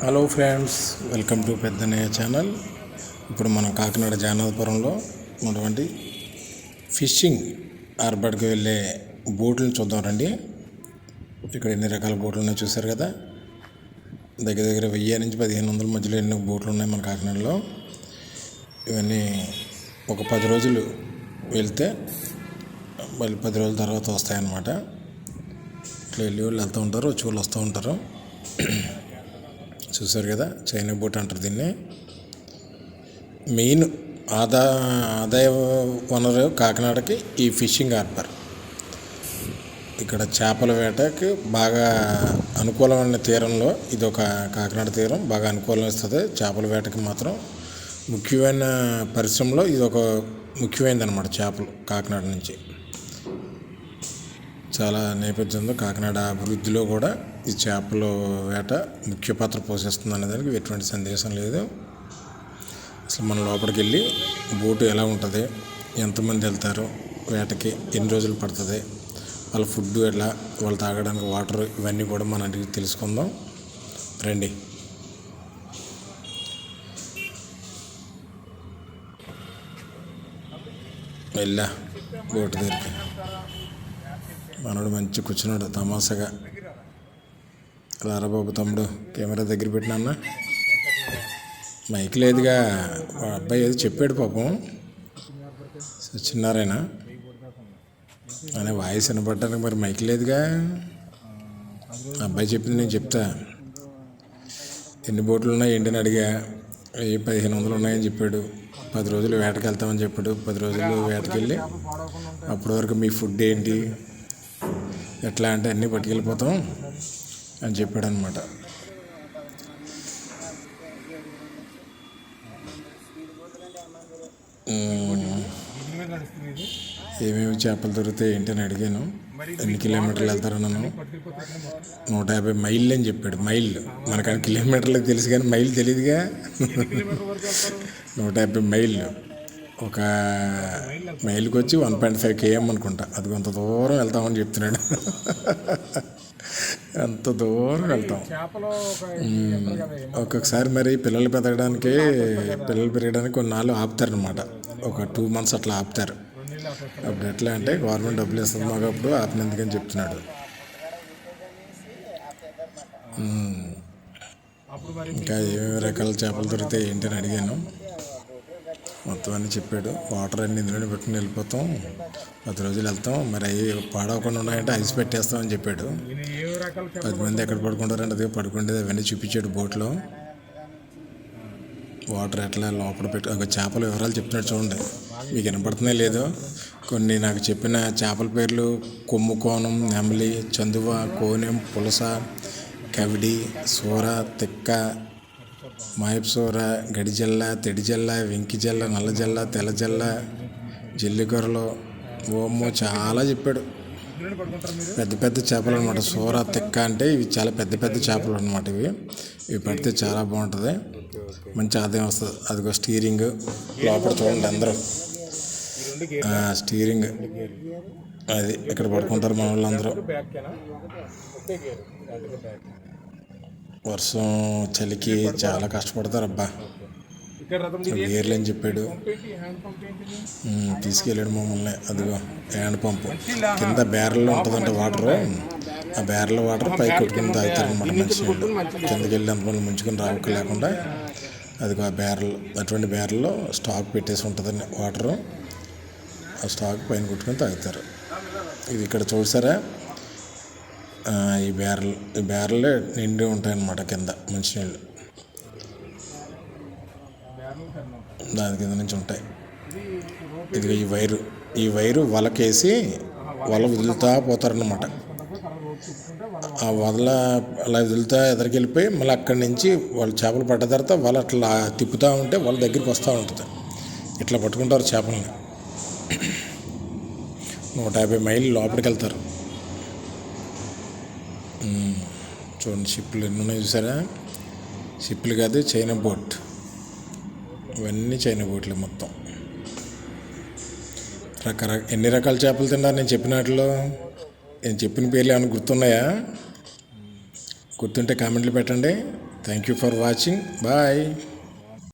Hello friends, welcome to Peddanayya channel. ఇప్పుడు మనం కాకినాడ జానదపురంలో ఉన్నటువంటి ఫిషింగ్ హార్బర్కి వెళ్ళే బోట్లను చూద్దాం రండి. ఇక్కడ ఎన్ని రకాల బోట్లు ఉన్నాయో చూసారు కదా. దగ్గర దగ్గర 1000 నుంచి 1500 మధ్యలో ఎన్నో బోట్లు ఉన్నాయి మన కాకినాడలో. ఇవన్నీ ఒక 10 రోజులు వెళ్తే మళ్ళీ 10 రోజుల తర్వాత వస్తాయన్నమాట. ఇట్లా వెళ్ళి వాళ్ళు వెళ్తూ ఉంటారు, వచ్చి వాళ్ళు వస్తూ ఉంటారు. చూసారు కదా, చైనా బోట్ అంటారు దీన్ని. మెయిన్ ఆదాయ వనరు కాకినాడకి ఈ ఫిషింగ్ హార్బర్. ఇక్కడ చేపల వేటకి బాగా అనుకూలమైన తీరంలో ఇది ఒక కాకినాడ తీరం బాగా అనుకూలం ఇస్తుంది. చేపల వేటకి మాత్రం ముఖ్యమైన పరిశ్రమలో ఇది ఒక ముఖ్యమైనది అనమాట. చేపలు కాకినాడ నుంచి చాలా నేపథ్యంలో కాకినాడ అభివృద్ధిలో కూడా ఈ చేపల వేట ముఖ్య పాత్ర పోషిస్తుంది అనేదానికి ఎటువంటి సందేశం లేదు. అసలు మన లోపలికి వెళ్ళి బోటు ఎలా ఉంటుంది, ఎంతమంది వెళ్తారు వేటకి, ఎన్ని రోజులు పడుతుంది, వాళ్ళ ఫుడ్ ఎలా, వాళ్ళు తాగడానికి వాటర్, ఇవన్నీ కూడా మనం అడిగి తెలుసుకుందాం రండి. వెళ్ళా బోటు దగ్గరికి. మనోడు మంచి కూర్చున్నాడు తమాషగా. రారాబాబు తమ్ముడు, కెమెరా దగ్గర పెట్టినా, మైక్ లేదుగా. అబ్బాయి ఏదో చెప్పాడు పాపం, సత్యనారాయణ అనే వాయిస్ వినపడటానికి. మరి మైక్ లేదుగా. అబ్బాయి చెప్పింది నేను చెప్తా. ఎన్ని బోట్లు ఉన్నాయి ఏంటని అడిగా. 1500 ఉన్నాయని చెప్పాడు. 10 రోజులు వేటకి వెళ్తామని చెప్పాడు. 10 రోజులు వేటకి వెళ్ళి అప్పటి వరకు మీ ఫుడ్ ఏంటి, ఎట్లా అంటే అన్నీ పట్టుకెళ్ళిపోతాం అని చెప్పాడు అనమాట. ఏమేమి చేపలు దొరుకుతాయి ఏంటని అడిగాను. ఎన్ని కిలోమీటర్లు వెళ్తారన్నాను. 150 మైళ్ళు అని చెప్పాడు. మైళ్ళు మనకని కిలోమీటర్లకు తెలుసు కానీ మైళ్ళు తెలియదుగా. 150 మైళ్ళు. ఒక మైలుకి వచ్చి 1.5 km అనుకుంటా. అది కొంత దూరం వెళ్తామని చెప్తున్నాడు. అంత దూరం వెళ్తాం. ఒక్కొక్కసారి మరి పిల్లలు పెరగడానికి కొన్నాళ్ళు ఆపుతారనమాట. ఒక 2 months అట్లా ఆపుతారు. అప్పుడు ఎట్లా అంటే గవర్నమెంట్ డబ్బులు ఇస్తుంది మాకు, అప్పుడు ఆపినందుకని చెప్తున్నాడు. ఇంకా ఏమేమి రకాల చేపలు దొరికితే ఏంటని అడిగాను. మొత్తం అన్నీ చెప్పాడు. వాటర్ అన్ని ఇందులోనే పెట్టుకుని వెళ్ళిపోతాం, 10 రోజులు వెళ్తాం. మరి అవి పాడవకుండా ఉన్నాయంటే ఐస్ పెట్టేస్తామని చెప్పాడు. 10 మంది ఎక్కడ పడుకుంటారంటే అది పడుకుంటేది అవన్నీ చూపించాడు బోట్లో. వాటర్ ఎట్లా లోపల పెట్టి ఒక చేపల వివరాలు చెప్తున్నాడు చూడండి. మీకు వినపడుతున్నాయి లేదో. కొన్ని నాకు చెప్పిన చేపల పేర్లు కొమ్ము కోనం, నెమలి, చందువ, కోనెం, పులస, కవిడి, సూర, తిక్క, మాయప్సూర, గడిజల్ల, తెడిజల్ల, వెంకిజల్ల, నల్లజల్ల, తెల్లజల్ల, జల్లికొరలు, ఓమ్మో చాలా చెప్పాడు. పెద్ద పెద్ద చేపలు అనమాట. సూర, తిక్క అంటే ఇవి చాలా పెద్ద పెద్ద చేపలు అనమాట. ఇవి పడితే చాలా బాగుంటుంది, మంచి ఆదాయం వస్తుంది. అదిగో స్టీరింగ్ లోపల చూడండి అందరూ. స్టీరింగ్ అది ఇక్కడ పడుకుంటారు మన వాళ్ళందరూ. వర్షం చలికి చాలా కష్టపడతారు అబ్బా. వేర్లు అని చెప్పాడు. తీసుకెళ్ళాడు మమ్మల్ని. అదిగో హ్యాండ్ పంపు కింద బ్యారెల్లో ఉంటుందంటే వాటరు. ఆ బ్యారెల్ వాటర్ పైకి కొట్టుకుని తాగుతారనమాట మనిషి. కిందకి వెళ్ళి అంతమంది ముంచుకొని రావక లేకుండా అదిగో ఆ బ్యారెల్, అటువంటి బ్యారెల్లో స్టాక్ పెట్టేసి ఉంటుందండి వాటరు. ఆ స్టాక్ పైన కొట్టుకొని తాగుతారు. ఇది ఇక్కడ చూసారా, ఈ బ్యారెల్ నిండి ఉంటాయన్నమాట కింద మంచినీళ్ళు. దాని కింద నుంచి ఉంటాయి. ఇది ఈ వైరు వలకేసి వల వదులుతా పోతారన్నమాట. ఆ వదల అలా వదులుతా ఎదరికెళ్ళిపోయి మళ్ళీ అక్కడి నుంచి వాళ్ళు చేపలు పడ్డ తర్వాత వల అట్లా తిప్పుతూ ఉంటే వాళ్ళ దగ్గరికి వస్తూ ఉంటుంది. ఇట్లా పట్టుకుంటారు చేపలని. 150 మైళ్ళు లోపలికి వెళ్తారు. చూడండి షిప్లు ఎన్ని ఉన్నాయి చూసారా. షిప్లు కాదు, చైనా బోట్. ఇవన్నీ చైనా బోట్లే మొత్తం. ఎన్ని రకాల చేపలు తిన్నారు నేను చెప్పినట్లో? నేను చెప్పిన పేర్లు ఏమైనా గుర్తున్నాయా? గుర్తుంటే కామెంట్లు పెట్టండి. Thank you for watching. Bye.